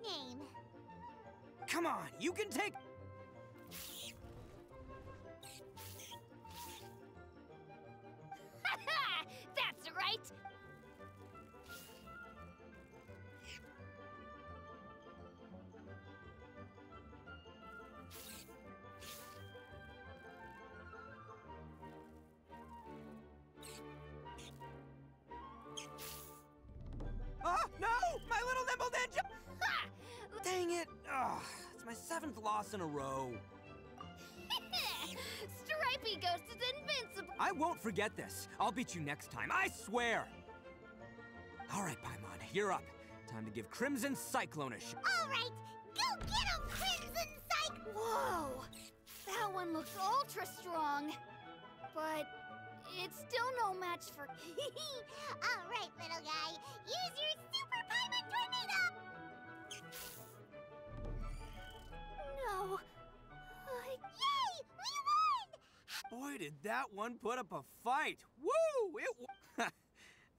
nickname. Come on, you can take... That's right! Oh, no! My little nimble ninja! Ha! Dang it! Ugh, it's my 7th loss in a row. Stripey Ghost is invincible! I won't forget this. I'll beat you next time, I swear! All right, Paimon, you're up. Time to give Crimson Cyclone a shot. All right, go get him, Crimson Cyclone! Whoa! That one looks ultra strong. But it's still no match for... All right, little guy. Use your Super Paimon Tornado! No. Yay! We won! Boy, did that one put up a fight. Woo!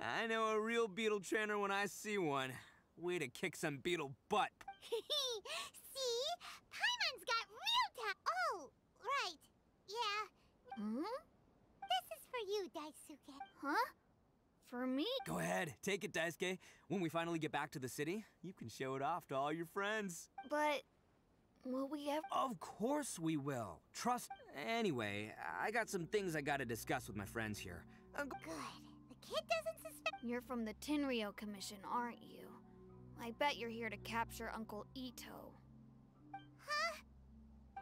I know a real beetle trainer when I see one. Way to kick some beetle butt. See? Paimon's got real talent. Oh, right. Yeah. Hmm? This is for you, Daisuke. Huh? For me? Go ahead, take it, Daisuke. When we finally get back to the city, you can show it off to all your friends. But will we ever? Of course we will. Trust. Anyway, I got some things I gotta discuss with my friends here. Good. The kid doesn't suspect. You're from the Tenryou Commission, aren't you? I bet you're here to capture Uncle Itto. Huh?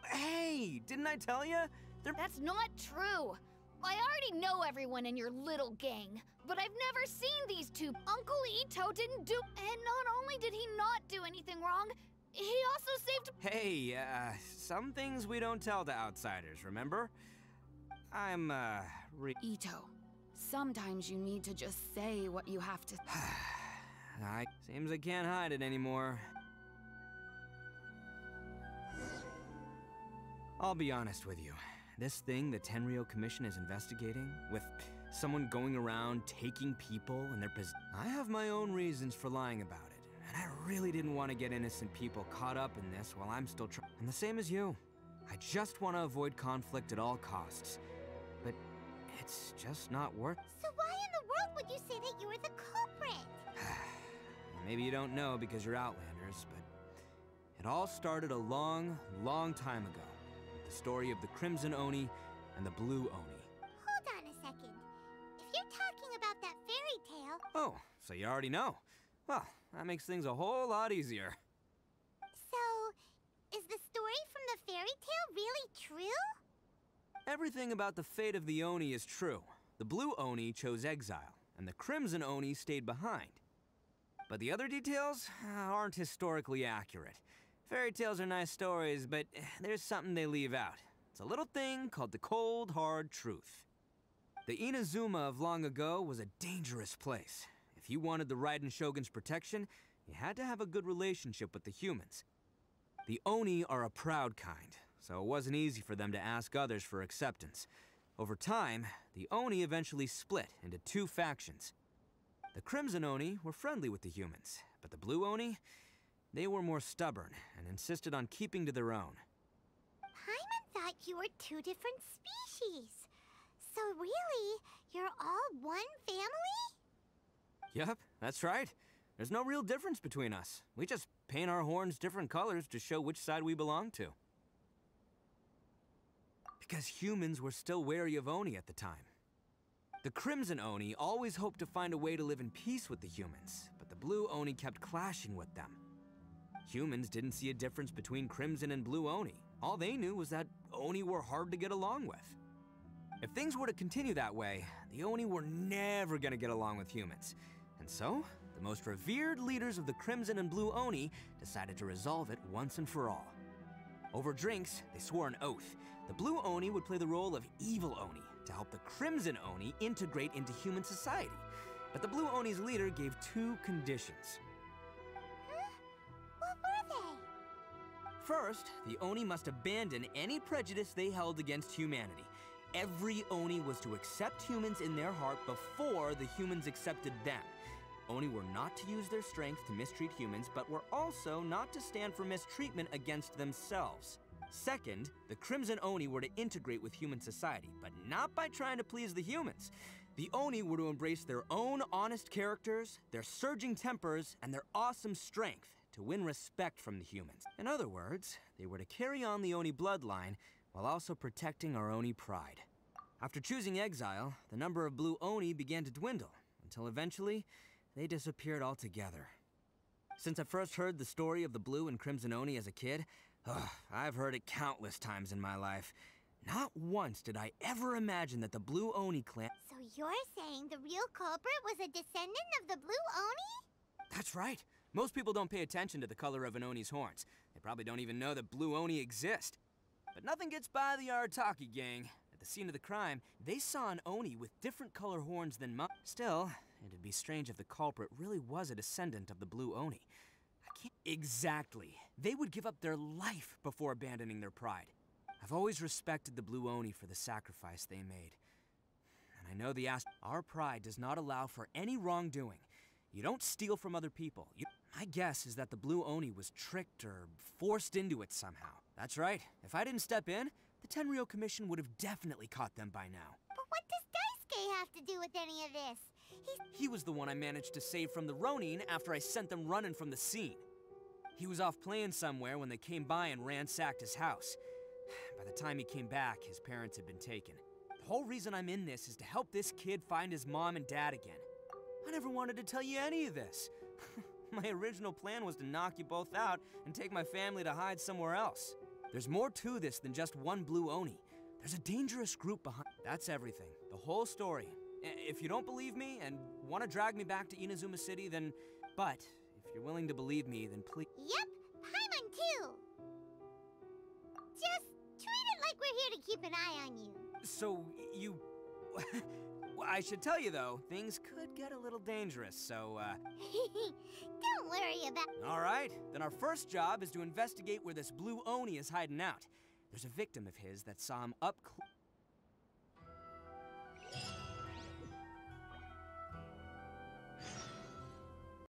Hey, didn't I tell you? That's not true. I already know everyone in your little gang, but I've never seen these two. Uncle Itto didn't do... And not only did he not do anything wrong, he also saved... Hey, some things we don't tell to outsiders, remember? I'm, Itto, sometimes you need to just say what you have to... Seems I can't hide it anymore. I'll be honest with you. This thing the Tenryou Commission is investigating, with someone going around taking people and their I have my own reasons for lying about it, and I really didn't want to get innocent people caught up in this while I'm still trying. And the same as you. I just want to avoid conflict at all costs. But it's just not worth... So why in the world would you say that you were the culprit? Maybe you don't know because you're Outlanders, but it all started a long, long time ago. The story of the Crimson Oni and the Blue Oni. Hold on a second. If you're talking about that fairy tale... Oh, so you already know. Well, that makes things a whole lot easier. So, is the story from the fairy tale really true? Everything about the fate of the Oni is true. The Blue Oni chose exile, and the Crimson Oni stayed behind. But the other details aren't historically accurate. Fairy tales are nice stories, but there's something they leave out. It's a little thing called the cold, hard truth. The Inazuma of long ago was a dangerous place. If you wanted the Raiden Shogun's protection, you had to have a good relationship with the humans. The Oni are a proud kind, so it wasn't easy for them to ask others for acceptance. Over time, the Oni eventually split into two factions. The Crimson Oni were friendly with the humans, but the Blue Oni, they were more stubborn and insisted on keeping to their own. Paimon thought you were two different species. So really, you're all one family? Yep, that's right. There's no real difference between us. We just paint our horns different colors to show which side we belong to. Because humans were still wary of Oni at the time. The Crimson Oni always hoped to find a way to live in peace with the humans, but the Blue Oni kept clashing with them. Humans didn't see a difference between Crimson and Blue Oni. All they knew was that Oni were hard to get along with. If things were to continue that way, the Oni were never gonna get along with humans. And so, the most revered leaders of the Crimson and Blue Oni decided to resolve it once and for all. Over drinks, they swore an oath. The Blue Oni would play the role of evil Oni to help the Crimson Oni integrate into human society. But the Blue Oni's leader gave two conditions. Huh? What were they? First, the Oni must abandon any prejudice they held against humanity. Every Oni was to accept humans in their heart before the humans accepted them. Oni were not to use their strength to mistreat humans, but were also not to stand for mistreatment against themselves. Second, the Crimson Oni were to integrate with human society, but not by trying to please the humans. The Oni were to embrace their own honest characters, their surging tempers, and their awesome strength to win respect from the humans. In other words, they were to carry on the Oni bloodline while also protecting our Oni pride. After choosing exile, the number of blue Oni began to dwindle, until eventually, they disappeared altogether. Since I first heard the story of the blue and crimson Oni as a kid, I've heard it countless times in my life. Not once did I ever imagine that the blue Oni clan— So you're saying the real culprit was a descendant of the blue Oni? That's right. Most people don't pay attention to the color of an Oni's horns. They probably don't even know that blue Oni exist. But nothing gets by the Arataki gang. At the scene of the crime, they saw an Oni with different color horns than mine. Still, it'd be strange if the culprit really was a descendant of the blue Oni. I can't— Exactly. They would give up their life before abandoning their pride. I've always respected the blue Oni for the sacrifice they made. And I know our pride does not allow for any wrongdoing. You don't steal from other people. My guess is that the blue Oni was tricked or forced into it somehow. That's right. If I didn't step in, the Tenryou Commission would have definitely caught them by now. But what does Daisuke have to do with any of this? He was the one I managed to save from the Ronin after I sent them running from the scene. He was off playing somewhere when they came by and ransacked his house. By the time he came back, his parents had been taken. The whole reason I'm in this is to help this kid find his mom and dad again. I never wanted to tell you any of this. My original plan was to knock you both out and take my family to hide somewhere else. There's more to this than just one blue Oni. There's a dangerous group behind— That's everything. The whole story. If you don't believe me and want to drag me back to Inazuma City, then— But if you're willing to believe me, then please— Yep, Paimon too. Just treat it like we're here to keep an eye on you. So, you— Well, I should tell you though, things could get a little dangerous, so, Don't worry about— Alright, then our first job is to investigate where this blue Oni is hiding out. There's a victim of his that saw him up close.